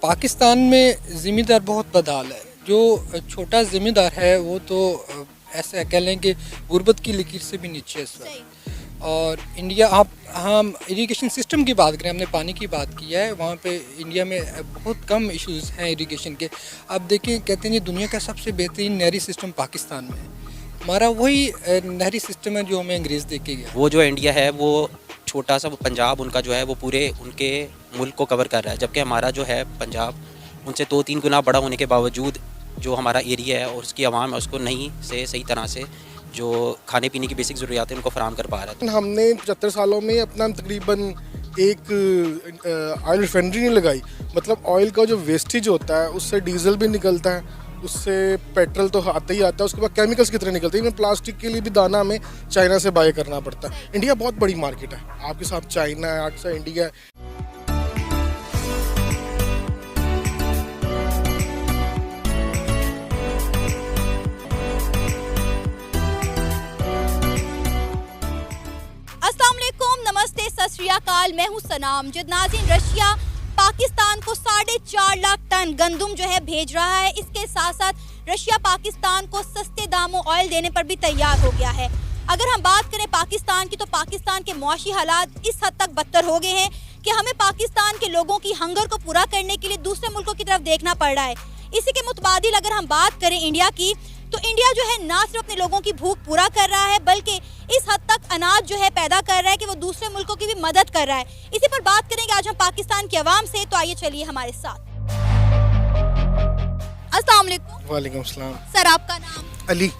पाकिस्तान में ज़िम्मेदार बहुत बदहाल है। जो छोटा ज़िम्मेदार है वो तो ऐसे कह लें कि गुर्बत की लकीर से भी नीचे है इस वक्त। और इंडिया आप हम इरिगेशन सिस्टम की बात करें, हमने पानी की बात की है, वहाँ पे इंडिया में बहुत कम इश्यूज़ हैं इरिगेशन के। आप देखें, कहते हैं ये दुनिया का सबसे बेहतरीन नहरी सिस्टम पाकिस्तान में है। हमारा वही नहरी सिस्टम है जो हमें अंग्रेज़ दे के गया। वो जो इंडिया है वो छोटा सा पंजाब उनका जो है वो पूरे उनके मुल्क को कवर कर रहा है, जबकि हमारा जो है पंजाब उनसे 2-3 गुना बड़ा होने के बावजूद जो हमारा एरिया है और उसकी आवाम है उसको नहीं से सही तरह से जो खाने पीने की बेसिक ज़रूरियात है उनको फराहम कर पा रहा है। हमने 75 सालों में अपना तकरीबन एक ऑयल रिफाइनरी नहीं लगाई। मतलब ऑयल का जो वेस्टेज होता है उससे डीजल भी निकलता है, उससे पेट्रोल तो आता ही आता है, उसके बाद केमिकल्स कितने निकलते हैं। इवन प्लास्टिक के लिए भी दाना हमें चाइना से बाय करना पड़ता है। इंडिया बहुत बड़ी मार्केट है, आपके साथ चाइना है, आपके साथ इंडिया है। अस्सलाम वालेकुम, नमस्ते, सत श्री अकाल। मैं हूँ सनाम। जो नाज़रीन, रशिया पाकिस्तान को 4.5 लाख टन गंदम जो है भेज रहा है। इसके साथ साथ रशिया पाकिस्तान को सस्ते दामों ऑयल देने पर भी तैयार हो गया है। अगर हम बात करें पाकिस्तान की, तो पाकिस्तान के मुआशी हालात इस हद तक बदतर हो गए हैं कि हमें पाकिस्तान के लोगों की हंगर को पूरा करने के लिए दूसरे मुल्कों की तरफ देखना पड़ रहा है। इसी के मुतबादिल अगर हम बात करें इंडिया की, तो इंडिया जो है ना सिर्फ अपने लोगों की भूख पूरा कर रहा है, बल्कि इस हद तक अनाज जो है पैदा कर रहा है कि वो दूसरे मुल्कों की भी मदद कर रहा है। इसी पर बात करेंगे आज हम पाकिस्तान की आवाम से। तो आइए चलिए हमारे साथ। अस्सलाम वालेकुम। वालेकुम सलाम। सर, आपका नाम? अली।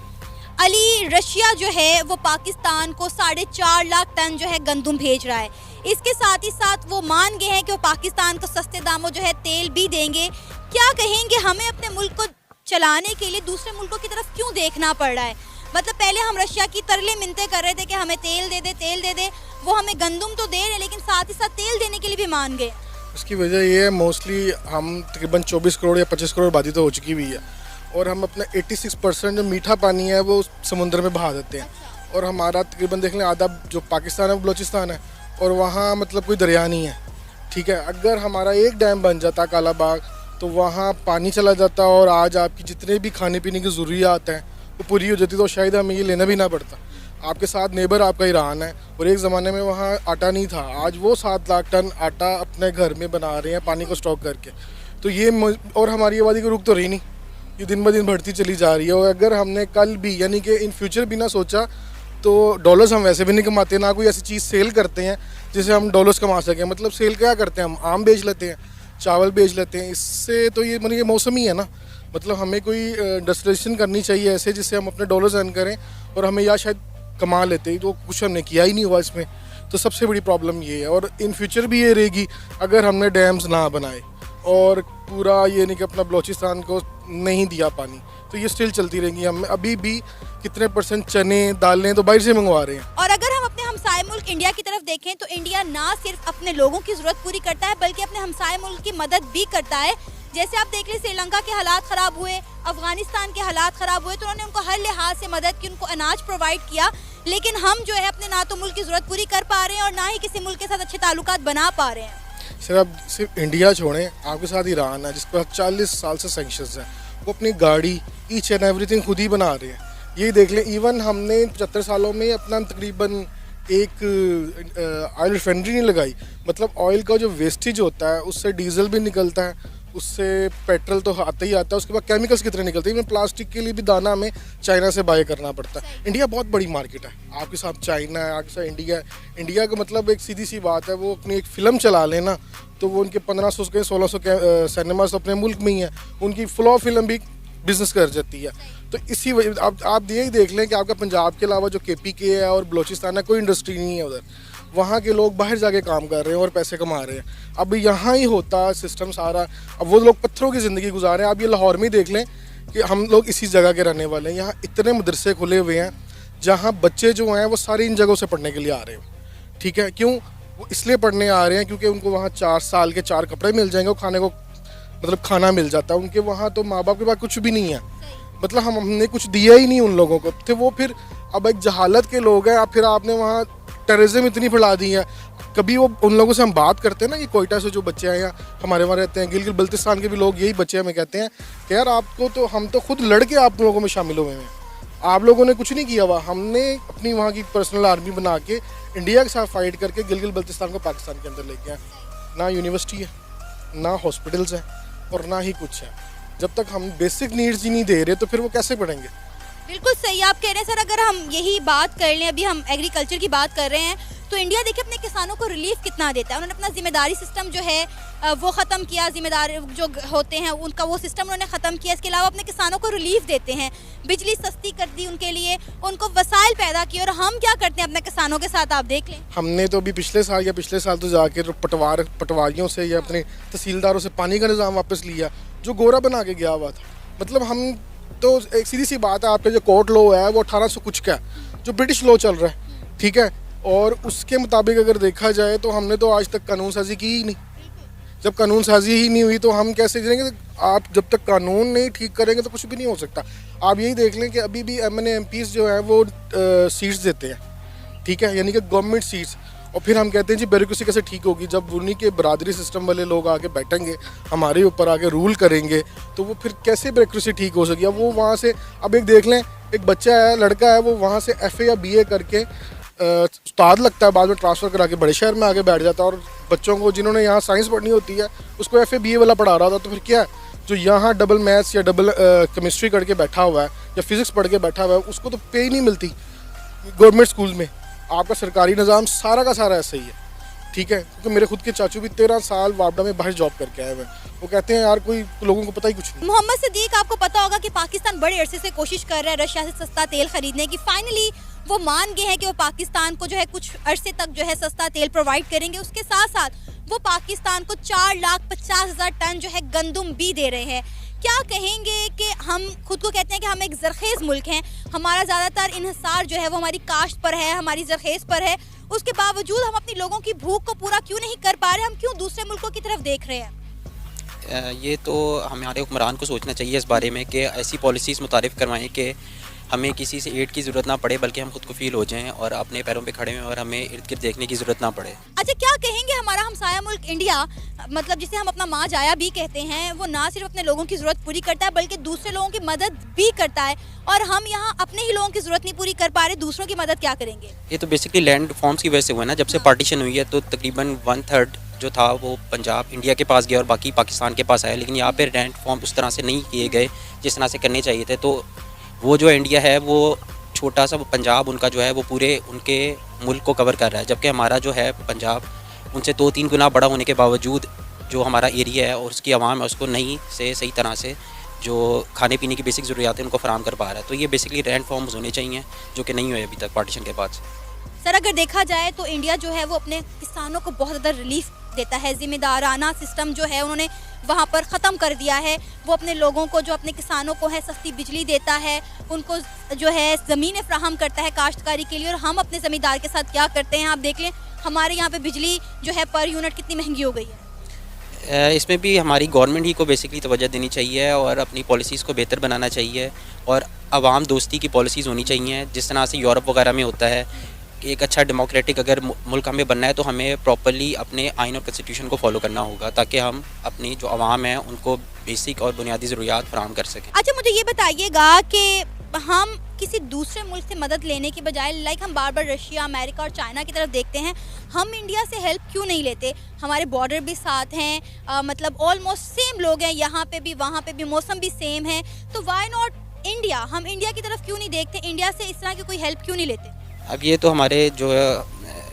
अली, रशिया जो है वो पाकिस्तान को 4.5 लाख टन जो है गंदम भेज रहा है। इसके साथ ही साथ वो मान गए हैं कि वो पाकिस्तान को सस्ते दामों जो है तेल भी देंगे। क्या कहेंगे, हमें अपने मुल्क को चलाने के लिए दूसरे मुल्कों की तरफ क्यों देखना पड़ रहा है? मतलब पहले हम रशिया की तरले मिन्नतें कर रहे थे कि हमें तेल दे दे, तेल दे दे। वो हमें गंदम तो दे रहे, लेकिन साथ ही साथ तेल देने के लिए भी मान गए। उसकी वजह ये है, मोस्टली हम तकरीबन 24 करोड़ या 25 करोड़ आबादी तो हो चुकी हुई है, और हम अपना 86% जो मीठा पानी है वो समुद्र में बहा देते हैं। और हमारा तकरीबन देख लें आधा जो पाकिस्तान है वो बलोचिस्तान है, और वहाँ मतलब कोई दरिया नहीं है। ठीक है, अगर हमारा एक डैम बन जाता काला बाग, तो वहाँ पानी चला जाता और आज आपकी जितने भी खाने पीने की ज़रूरियात हैं वो पूरी हो जाती, तो शायद हमें ये लेना भी ना पड़ता। आपके साथ नेबर आपका ईरान है, और एक ज़माने में वहाँ आटा नहीं था, आज वो 7 लाख टन आटा अपने घर में बना रहे हैं पानी को स्टॉक करके। तो ये और हमारी आबादी को रुक तो रही नहीं, ये दिन ब दिन बढ़ती चली जा रही है। और अगर हमने कल भी यानी कि इन फ्यूचर भी ना सोचा, तो डॉलर्स हम वैसे भी नहीं कमाते, ना कोई ऐसी चीज़ सेल करते हैं जिससे हम डॉलर्स कमा सकें। मतलब सेल क्या करते हैं, हम आम बेच लेते हैं, चावल बेच लेते हैं। इससे तो ये मतलब ये मौसम ही है ना। मतलब हमें कोई इंडस्ट्रियलाइजेशन करनी चाहिए ऐसे जिससे हम अपने डॉलर्स अर्न करें, और हमें या शायद कमा लेते, तो कुछ हमने किया ही नहीं हुआ इसमें। तो सबसे बड़ी प्रॉब्लम ये है, और इन फ्यूचर भी ये रहेगी अगर हमने डैम्स ना बनाए और पूरा ये नहीं कि अपना बलोचिस्तान को नहीं दिया पानी, तो ये स्टिल चलती रहेंगी। हम अभी भी कितने % चने दालें तो बाहर से मंगवा रहे हैं। और अगर हम अपने हमसाए मुल्क इंडिया की तरफ देखें, तो इंडिया ना सिर्फ अपने लोगों की जरूरत पूरी करता है, बल्कि अपने हमसाए मुल्क की मदद भी करता है। जैसे आप देख लें, श्रीलंका के हालात ख़राब हुए, अफगानिस्तान के हालात ख़राब हुए, तो उन्होंने उनको हर लिहाज से मदद की, उनको अनाज प्रोवाइड किया। लेकिन हम जो है अपने ना तो मुल्क की ज़रूरत पूरी कर पा रहे हैं और ना ही किसी मुल्क के साथ अच्छे ताल्लुकात बना पा रहे हैं। सर, अब सिर्फ इंडिया छोड़ें, आपके साथ ईरान है जिसके पास 40 साल से सैंक्शंस हैं, वो अपनी गाड़ी ईच एंड एवरीथिंग खुद ही बना रहे हैं। ये देख लें, इवन हमने 75 सालों में अपना तकरीबन एक ऑयल रिफाइनरी नहीं लगाई। मतलब ऑयल का जो वेस्टेज होता है उससे डीजल भी निकलता है, उससे पेट्रोल तो आता ही आता है, उसके बाद केमिकल्स कितने निकलते हैं। इवन प्लास्टिक के लिए भी दाना हमें चाइना से बाय करना पड़ता है। इंडिया बहुत बड़ी मार्केट है, आपके साथ चाइना है, आपके साथ इंडिया है। इंडिया का मतलब एक सीधी सी बात है, वो अपनी एक फ़िल्म चला लेना तो वो उनके 1500 के 1600 के सिनेमास अपने मुल्क में ही है, उनकी फ्लॉ फिल्म भी बिजनेस कर जाती है। तो इसी वजह आप यही देख लें कि आपका पंजाब के अलावा जो KPK है और बलोचिस्तान है, कोई इंडस्ट्री नहीं है उधर। वहाँ के लोग बाहर जाके काम कर रहे हैं और पैसे कमा रहे हैं। अब यहाँ ही होता सिस्टम सारा, अब वो लोग पत्थरों की ज़िंदगी गुजार रहे हैं। आप ये लाहौर में ही देख लें कि हम लोग इसी जगह के रहने वाले हैं। यहाँ इतने मदरसे खुले हुए हैं जहाँ बच्चे जो हैं वो सारी इन जगहों से पढ़ने के लिए आ रहे हैं। ठीक है, क्यों? वो इसलिए पढ़ने आ रहे हैं क्योंकि उनको वहाँ 4 साल के 4 कपड़े मिल जाएंगे और खाने को मतलब खाना मिल जाता है। उनके वहाँ तो माँ बाप के पास कुछ भी नहीं है, मतलब हमने कुछ दिया ही नहीं उन लोगों को। तो वो फिर अब एक जहालत के लोग हैं, अब फिर आपने वहाँ टेररिज्म इतनी फैला दी है। कभी वो उन लोगों से हम बात करते हैं ना, कि कोयटा से जो बच्चे आए हैं हमारे वहाँ रहते हैं, गिलगित बल्तिस्तान के भी लोग यही बच्चे हमें कहते हैं कि यार आपको तो हम तो खुद लड़के आप लोगों में शामिल हुए हैं, आप लोगों ने कुछ नहीं किया हुआ। हमने अपनी वहाँ की पर्सनल आर्मी बना के इंडिया के साथ फाइट करके गिलगित बल्तिस्तान को पाकिस्तान के अंदर लेके आए। ना यूनिवर्सिटी है, ना हॉस्पिटल्स हैं, और ना ही कुछ है। जब तक हम बेसिक नीड्स ही नहीं दे रहे तो फिर वो कैसे पढ़ेंगे? बिल्कुल सही आप कह रहे हैं सर। अगर हम यही बात कर लें, अभी हम एग्रीकल्चर की बात कर रहे हैं, तो इंडिया देखिए अपने किसानों को रिलीफ कितना देता है। उन्होंने अपना जिम्मेदारी सिस्टम जो है वो ख़त्म किया, जिम्मेदार जो होते हैं उनका वो सिस्टम उन्होंने ख़त्म किया। इसके अलावा अपने किसानों को रिलीफ देते हैं, बिजली सस्ती कर दी उनके लिए, उनको वसाइल पैदा किए। और हम क्या करते हैं अपने किसानों के साथ, आप देख लें। हमने तो अभी पिछले साल तो जाके पटवारियों से या अपने तहसीलदारों से पानी का निज़ाम वापस लिया, जो गोरा बना के गया हुआ था। मतलब हम तो एक सीधी सी बात है, आपका जो कोर्ट लॉ है वो 1800 कुछ का है, जो ब्रिटिश लॉ चल रहा है, ठीक है, और उसके मुताबिक अगर देखा जाए तो हमने तो आज तक कानून साजी की ही नहीं। जब कानून साजी ही नहीं हुई तो हम कैसे जिएंगे? आप जब तक कानून नहीं ठीक करेंगे तो कुछ भी नहीं हो सकता। आप यही देख लें कि अभी भी MNA MPs जो हैं वो सीट्स देते हैं, ठीक है, यानी कि गवर्नमेंट सीट्स, और फिर हम कहते हैं जी ब्यूरोक्रेसी कैसे ठीक होगी? जब उन्हीं के बरादरी सिस्टम वाले लोग आके बैठेंगे, हमारे ऊपर आके रूल करेंगे, तो वो फिर कैसे ब्यूरोक्रेसी ठीक हो सकेगी? अब वो वहाँ से, अब एक देख लें, एक बच्चा है, लड़का है, वो वहाँ से FA या BA करके उस्ताद लगता है, बाद में ट्रांसफ़र करा के बड़े शहर में आके बैठ जाता है, और बच्चों को जिन्होंने यहाँ साइंस पढ़नी होती है उसको FA BA वाला पढ़ा रहा था। तो फिर क्या है, जो यहाँ डबल मैथ्स या डबल केमिस्ट्री करके बैठा हुआ है या फिज़िक्स पढ़ के बैठा हुआ है, उसको तो पे ही नहीं मिलती गवर्नमेंट स्कूल में। आपका सरकारी निज़ाम सारा का सारा ऐसा ही है, ठीक है। क्योंकि मेरे खुद के चाचू भी 13 साल वापडा में बाहर जॉब करके आए हुए हैं, वो कहते हैं यार कोई लोगों को पता ही कुछ नहीं। मोहम्मद सिद्दीक, आपको पता होगा कि पाकिस्तान बड़े अरसे से कोशिश कर रहा है रशिया से सस्ता तेल खरीदने की। फाइनली वो मान गए हैं कि वो पाकिस्तान को जो है कुछ अरसे तक जो है सस्ता तेल प्रोवाइड करेंगे। उसके साथ साथ वो पाकिस्तान को 4,50,000 टन जो है गंदम भी दे रहे हैं। क्या कहेंगे कि हम खुद को कहते हैं कि हम एक ज़रखेज़ मुल्क हैं, हमारा ज़्यादातर इन्हिसार जो है वो हमारी काश्त पर है, हमारी ज़रखेज़ पर है, उसके बावजूद हम अपनी लोगों की भूख को पूरा क्यों नहीं कर पा रहे? हम क्यों दूसरे मुल्कों की तरफ देख रहे हैं? ये तो हमारे हुक्मरान को सोचना चाहिए इस बारे में कि ऐसी पॉलिसीज़ मुतारिफ करवाएं कि हमें किसी से एड की ज़रूरत ना पड़े, बल्कि हम खुद को फील हो जाएं और अपने पैरों पे खड़े हों और हमें इर्द गिर्द देखने की ज़रूरत ना पड़े। अच्छा, क्या कहेंगे हमारा हमसाया मुल्क इंडिया, मतलब जिसे हम अपना माँ जाया भी कहते हैं, वो ना सिर्फ अपने लोगों की ज़रूरत पूरी करता है बल्कि दूसरे लोगों की मदद भी करता है, और हम यहाँ अपने ही लोगों की ज़रूरत नहीं पूरी कर पा रहे, दूसरों की मदद क्या करेंगे? ये तो बेसिकली लैंड फॉर्म्स की वजह से हुआ है ना। जब से पार्टीशन हुई है तो तकरीबन 1/3 जो था वो पंजाब इंडिया के पास गया और बाकी पाकिस्तान के पास आया, लेकिन यहाँ पे लैंड फॉर्म उस तरह से नहीं किए गए जिस तरह से करने चाहिए थे। तो वो जो इंडिया है वो छोटा सा पंजाब उनका जो है वो पूरे उनके मुल्क को कवर कर रहा है, जबकि हमारा जो है पंजाब उनसे 2-3 गुना बड़ा होने के बावजूद जो हमारा एरिया है और उसकी आवाम है उसको नहीं से सही तरह से जो खाने पीने की बेसिक ज़रूरियात है उनको फराहम कर पा रहा है। तो ये बेसिकली लैंड फॉर्म्स होने चाहिए जो कि नहीं हुए अभी तक पार्टीशन के बाद। सर, अगर देखा जाए तो इंडिया जो है वो अपने किसानों को बहुत ज़्यादा रिलीफ देता है। ज़िम्मेदाराना सिस्टम जो है उन्होंने वहाँ पर ख़त्म कर दिया है। वो अपने लोगों को, जो अपने किसानों को है, सस्ती बिजली देता है, उनको जो है ज़मीनें फ्राहम करता है काश्तकारी के लिए। और हम अपने ज़मींदार के साथ क्या करते हैं, आप देख लें, हमारे यहाँ पे बिजली जो है पर यूनिट कितनी महंगी हो गई है। इसमें भी हमारी गवर्नमेंट ही को बेसिकली तवज्जो देनी चाहिए और अपनी पॉलिसीज़ को बेहतर बनाना चाहिए और आवाम दोस्ती की पॉलिसीज़ होनी चाहिए, जिस तरह से यूरोप वगैरह में होता है कि एक अच्छा डेमोक्रेटिक अगर मुल्क हमें बनना है तो हमें प्रॉपर्ली अपने आइन और कॉन्स्टिट्यूशन को फॉलो करना होगा, ताकि हम अपनी जो आवाम है उनको बेसिक और बुनियादी ज़रूरियात फराहम कर सकें। अच्छा, मुझे ये बताइएगा कि हम किसी दूसरे मुल्क से मदद लेने के बजाय, लाइक हम बार बार रशिया, अमेरिका और चाइना की तरफ देखते हैं, हम इंडिया से हेल्प क्यों नहीं लेते? हमारे बॉर्डर भी साथ हैं, मतलब ऑलमोस्ट सेम लोग हैं, यहाँ पे भी वहाँ पे भी, मौसम भी सेम है, तो वाई नॉट इंडिया? हम इंडिया की तरफ क्यों नहीं देखते? इंडिया से इस तरह की कोई हेल्प क्यों नहीं लेते? अब ये तो हमारे जो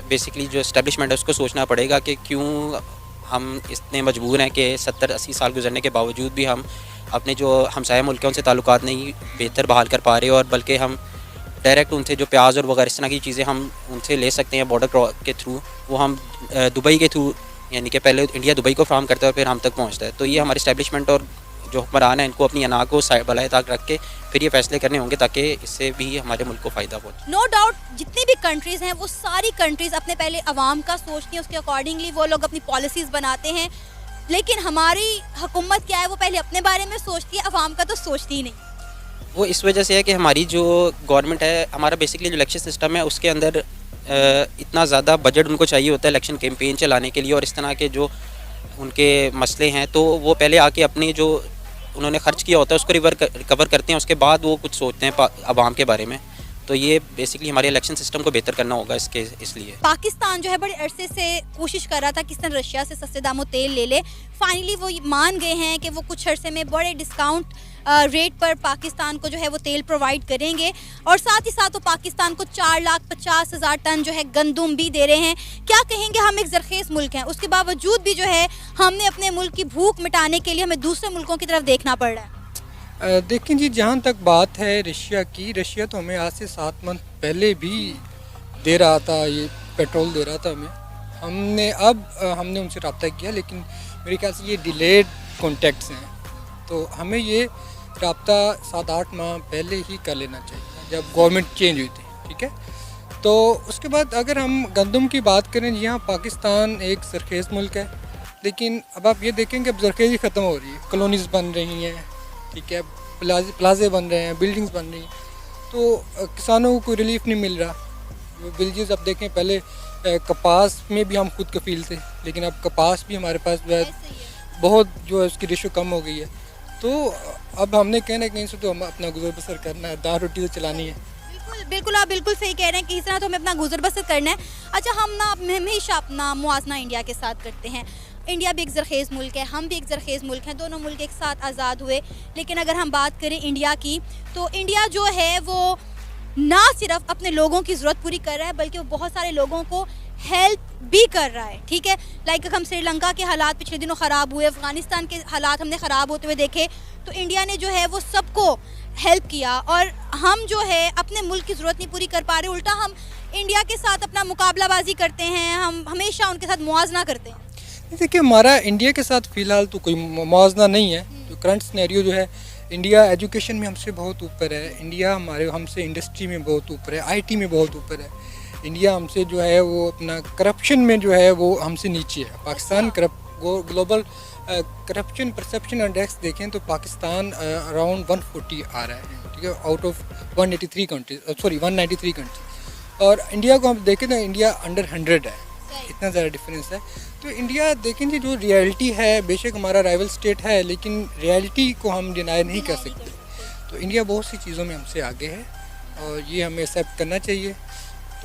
बेसिकली जो एस्टेब्लिशमेंट है उसको सोचना पड़ेगा कि क्यों हम इतने मजबूर हैं कि 70-80 साल गुजरने के बावजूद भी हम अपने जो हमसाया मुल्क हैं उनसे ताल्लुकात नहीं बेहतर बहाल कर पा रहे, और बल्कि हम डायरेक्ट उनसे जो प्याज और वगैरह इस तरह की चीज़ें हम उनसे ले सकते हैं बॉर्डर के थ्रू, वो हम दुबई के थ्रू, यानी कि पहले इंडिया दुबई को फ्राहम करता है और फिर हम तक पहुँचता है। तो ये हमारे एस्टेब्लिशमेंट और जो हुक्मरान है इनको अपनी अना को बलाए ताक रख के फिर ये फैसले करने होंगे, ताकि इससे भी हमारे मुल्क को फ़ायदा पहुँचे। नो डाउट, जितनी भी कंट्रीज़ हैं वो सारी कंट्रीज़ अपने पहले अवाम का सोचती हैं, उसके अकॉर्डिंगली वो लोग अपनी पॉलिसीज़ बनाते हैं, लेकिन हमारी हुकूमत क्या है, वो पहले अपने बारे में सोचती है, अवाम का तो सोचती ही नहीं। वो इस वजह से है कि हमारी जो गवर्नमेंट है, हमारा बेसिकली जो इलेक्शन सिस्टम है उसके अंदर इतना ज़्यादा बजट उनको चाहिए होता है इलेक्शन कैंपेन चलाने के लिए और इस तरह के जो उनके मसले हैं, तो वो पहले आके अपने जो उन्होंने खर्च किया होता है उसको रिकवर करते हैं, उसके बाद वो कुछ सोचते हैं आवाम के बारे में। तो ये बेसिकली हमारे इलेक्शन सिस्टम को बेहतर करना होगा इसलिए। पाकिस्तान जो है बड़े अरसे से कोशिश कर रहा था कि इसने रशिया से सस्ते दामों तेल ले ले। फाइनली वो मान गए हैं कि वो कुछ अरसे में बड़े डिस्काउंट रेट पर पाकिस्तान को जो है वो तेल प्रोवाइड करेंगे और साथ ही साथ वो पाकिस्तान को 4,50,000 टन जो है गंदुम भी दे रहे हैं। क्या कहेंगे, हम एक ज़रख़ेज़ मुल्क हैं, उसके बावजूद भी जो है हमने अपने मुल्क की भूख मिटाने के लिए हमें दूसरे मुल्कों की तरफ देखना पड़ रहा है। देखें जी, जहाँ तक बात है रशिया की, रशिया तो हमें आज से 7 मंथ पहले भी दे रहा था, ये पेट्रोल दे रहा था हमें। हमने उनसे रब्ता किया, लेकिन मेरे ख्याल से ये डिलेड कॉन्टैक्ट्स हैं, तो हमें ये रब्ता 7-8 माह पहले ही कर लेना चाहिए जब गवर्नमेंट चेंज हुई थी, ठीक है। तो उसके बाद अगर हम गंदम की बात करें, यहाँ पाकिस्तान एक ज़रख़ेज़ मुल्क है, लेकिन अब आप ये देखें कि अब ज़रख़ेज़ी ख़त्म हो रही है, कॉलोनीज़ बन रही हैं, ठीक है, प्लाजे बन रहे हैं, बिल्डिंग्स बन रही हैं, तो किसानों को कोई रिलीफ नहीं मिल रहा। विलेजेस अब देखें, पहले कपास में भी हम खुद कफील थे, लेकिन अब कपास भी हमारे पास जो है बहुत जो है उसकी रेशो कम हो गई है। तो अब हमने कहीं ना कहीं से तो हम अपना गुजर बसर करना है, दाल रोटी तो चलानी है। बिल्कुल आप बिल्कुल सही कह रहे हैं कि इस तरह तो हमें अपना गुजर बसर करना है। अच्छा, हम ना हमेशा अपना मुआजना इंडिया के साथ करते हैं। इंडिया भी एक ज़रख़ेज़ मुल्क है, हम भी एक ज़रख़ेज़ मुल्क हैं, दोनों मुल्क एक साथ आज़ाद हुए। लेकिन अगर हम बात करें इंडिया की, तो इंडिया जो है वो ना सिर्फ अपने लोगों की ज़रूरत पूरी कर रहा है, बल्कि वो बहुत सारे लोगों को हेल्प भी कर रहा है, ठीक है। लाइक हम श्रीलंका के हालात पिछले दिनों ख़राब हुए, अफ़गानिस्तान के हालात हमने ख़राब होते हुए देखे, तो इंडिया ने जो है वो सबको हेल्प किया और हम जो है अपने मुल्क की ज़रूरत नहीं पूरी कर पा रहे, उल्टा हम इंडिया के साथ अपना मुकाबलाबाजी करते हैं, हम हमेशा उनके साथ मुआवजा करते हैं। देखिए, हमारा इंडिया के साथ फ़िलहाल तो कोई मुआवजा नहीं है। जो करंट सिनेरियो जो है, इंडिया एजुकेशन में हमसे बहुत ऊपर है, इंडिया हमसे इंडस्ट्री में बहुत ऊपर है, आईटी में बहुत ऊपर है। इंडिया हमसे जो है वो अपना करप्शन में जो है वो हमसे नीचे है। Pakistan global corruption perception index देखें तो पाकिस्तान अराउंड 140 आ रहा है, ठीक है, आउट ऑफ 193 कंट्रीज। और इंडिया को हम देखें तो इंडिया अंडर 100 है, इतना ज़्यादा डिफरेंस है। तो इंडिया देखें जी, जो रियलिटी है, बेशक हमारा राइवल स्टेट है, लेकिन रियलिटी को हम डिनाई नहीं कर सकते। तो इंडिया बहुत सी चीज़ों में हमसे आगे है और ये हमें एक्सेप्ट करना चाहिए,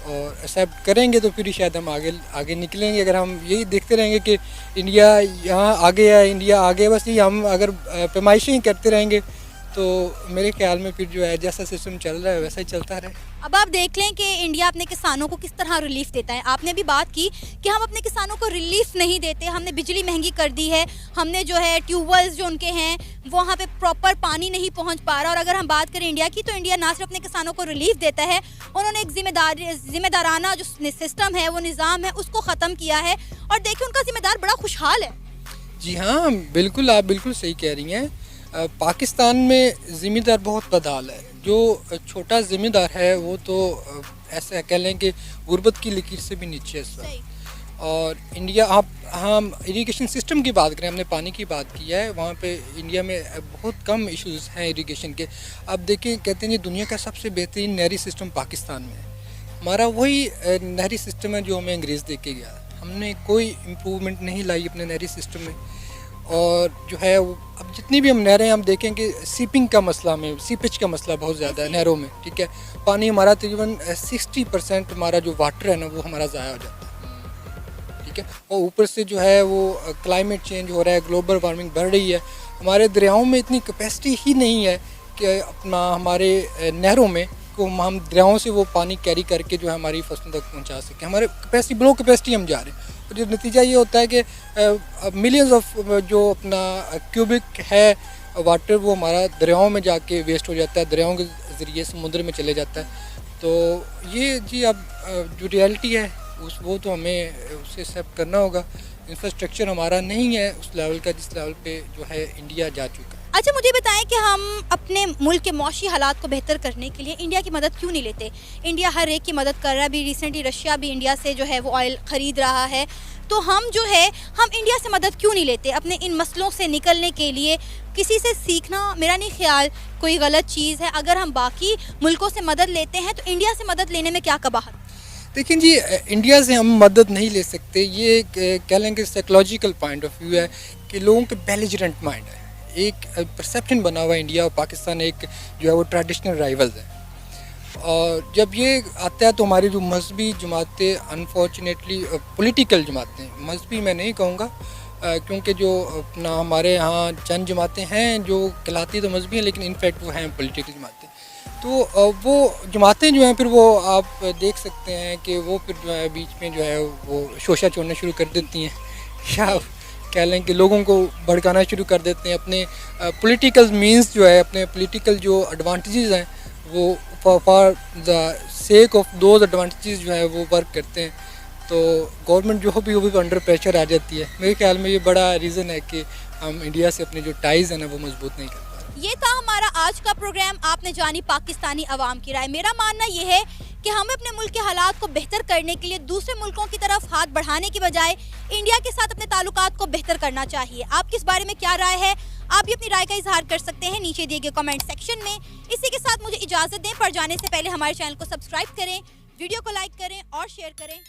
और एक्सेप्ट करेंगे तो फिर शायद हम आगे निकलेंगे। अगर हम यही देखते रहेंगे कि इंडिया यहाँ आगे है, इंडिया आगे, बस ये हम अगर पैमाइशें ही करते रहेंगे तो मेरे ख्याल में फिर जो है जैसा सिस्टम चल रहा है वैसा ही चलता रहे। अब आप देख लें कि इंडिया अपने किसानों को किस तरह रिलीफ देता है। आपने भी बात की कि हम अपने किसानों को रिलीफ नहीं देते, हमने बिजली महंगी कर दी है, हमने जो है ट्यूबवेल्स जो उनके हैं वहाँ पे प्रॉपर पानी नहीं पहुँच पा रहा। और अगर हम बात करें इंडिया की, तो इंडिया ना सिर्फ अपने किसानों को रिलीफ देता है, उन्होंने एक जिम्मेदाराना जो सिस्टम है, वो निज़ाम है, उसको ख़त्म किया है। और देखिए, उनका जिम्मेदार बड़ा खुशहाल है। जी हाँ, बिल्कुल, आप बिल्कुल सही कह रही हैं। पाकिस्तान में ज़िम्मेदार बहुत बदहाल है। जो छोटा ज़िम्मेदार है वो तो ऐसा कह लें कि गुर्बत की लकीर से भी नीचे है इस वक्त। और इंडिया, हम इरिगेशन सिस्टम की बात करें, हमने पानी की बात की है, वहाँ पे इंडिया में बहुत कम इश्यूज़ हैं इरिगेशन के। अब देखिए, कहते हैं ये दुनिया का सबसे बेहतरीन नहरी सिस्टम पाकिस्तान में है। हमारा वही नहरी सिस्टम है जो हमें अंग्रेज़ दे के गया। हमने कोई इम्प्रूवमेंट नहीं लाई अपने नहरी सिस्टम में। और जो है वो अब जितनी भी हम नहरें हम देखें कि सीपिंग का मसला में, सीपेज का मसला बहुत ज़्यादा है नहरों में, ठीक है। पानी हमारा तकरीबन 60% हमारा जो वाटर है ना वो हमारा ज़ाया हो जाता है, ठीक है। और ऊपर से जो है वो क्लाइमेट चेंज हो रहा है, ग्लोबल वार्मिंग बढ़ रही है। हमारे दरियाओं में इतनी कैपेसिटी ही नहीं है कि अपना हमारे नहरों में को हम दरियाओं से वो पानी कैरी करके जो है हमारी फसलों तक पहुंचा सकें। हमारे कैपेसिटी, बिलो कैपेसिटी हम जा रहे हैं। और जो नतीजा ये होता है कि मिलियंस ऑफ जो अपना क्यूबिक है वाटर वो हमारा दरियाओं में जाके वेस्ट हो जाता है, दरियाओं के ज़रिए समुद्र में चले जाता है। तो ये जी अब जो रियलिटी है वो तो हमें उसे एक्सेप्ट करना होगा। इंफ्रास्ट्रक्चर हमारा नहीं है उस लेवल का जिस लेवल पे जो है इंडिया जा चुका है। अच्छा, मुझे बताएं कि हम अपने मुल्क के मौशी हालात को बेहतर करने के लिए इंडिया की मदद क्यों नहीं लेते? इंडिया हर एक की मदद कर रहा है। अभी रिसेंटली रशिया भी इंडिया से जो है वो ऑयल ख़रीद रहा है। तो हम जो है हम इंडिया से मदद क्यों नहीं लेते अपने इन मसलों से निकलने के लिए? किसी से सीखना मेरा नहीं ख्याल कोई गलत चीज़ है। अगर हम बाकी मुल्कों से मदद लेते हैं तो इंडिया से मदद लेने में क्या कबाहत? देखिए जी, इंडिया से हम मदद नहीं ले सकते। ये कह लें कि साइकोलॉजिकल पॉइंट ऑफ व्यू है कि लोगों के बेलिजरेंट माइंड है। एक परसेप्शन बना हुआ है इंडिया और पाकिस्तान एक जो है वो ट्रेडिशनल राइवल्स है। और जब ये आता है तो हमारी जो मजहबी जमातें, अनफॉर्चुनेटली पॉलिटिकल जमातें, मजहबी मैं नहीं कहूँगा क्योंकि जो अपना हमारे यहाँ चंद जमातें हैं जो कहलाती तो मजहबी हैं लेकिन इनफैक्ट वो हैं पॉलिटिकल जमातें। तो वो जमातें जो हैं फिर वो आप देख सकते हैं कि वो फिर जो है बीच में जो है वो शोशा छोड़ना शुरू कर देती हैं या कह लें कि लोगों को भड़काना शुरू कर देते हैं। अपने पॉलिटिकल मींस जो है, अपने पॉलिटिकल जो एडवांटेजेस हैं वो for the sake of those advantages जो है वो वर्क करते हैं। तो गवर्नमेंट जो भी वो भी अंडर प्रेशर आ जाती है। मेरे ख्याल में ये बड़ा रीज़न है कि हम इंडिया से अपने जो टाइज़ हैं ना वो मजबूत नहीं कर पा रहे। ये था हमारा आज का प्रोग्राम। आपने जानी पाकिस्तानी अवाम की राय। मेरा मानना ये है कि हमें अपने मुल्क के हालात को बेहतर करने के लिए दूसरे मुल्कों की तरफ हाथ बढ़ाने की बजाय इंडिया के साथ अपने ताल्लुकात को बेहतर करना चाहिए। आपकी इस बारे में क्या राय है? आप भी अपनी राय का इजहार कर सकते हैं नीचे दिए गए कमेंट सेक्शन में। इसी के साथ मुझे इजाज़त दें, पर जाने से पहले हमारे चैनल को सब्सक्राइब करें, वीडियो को लाइक करें और शेयर करें।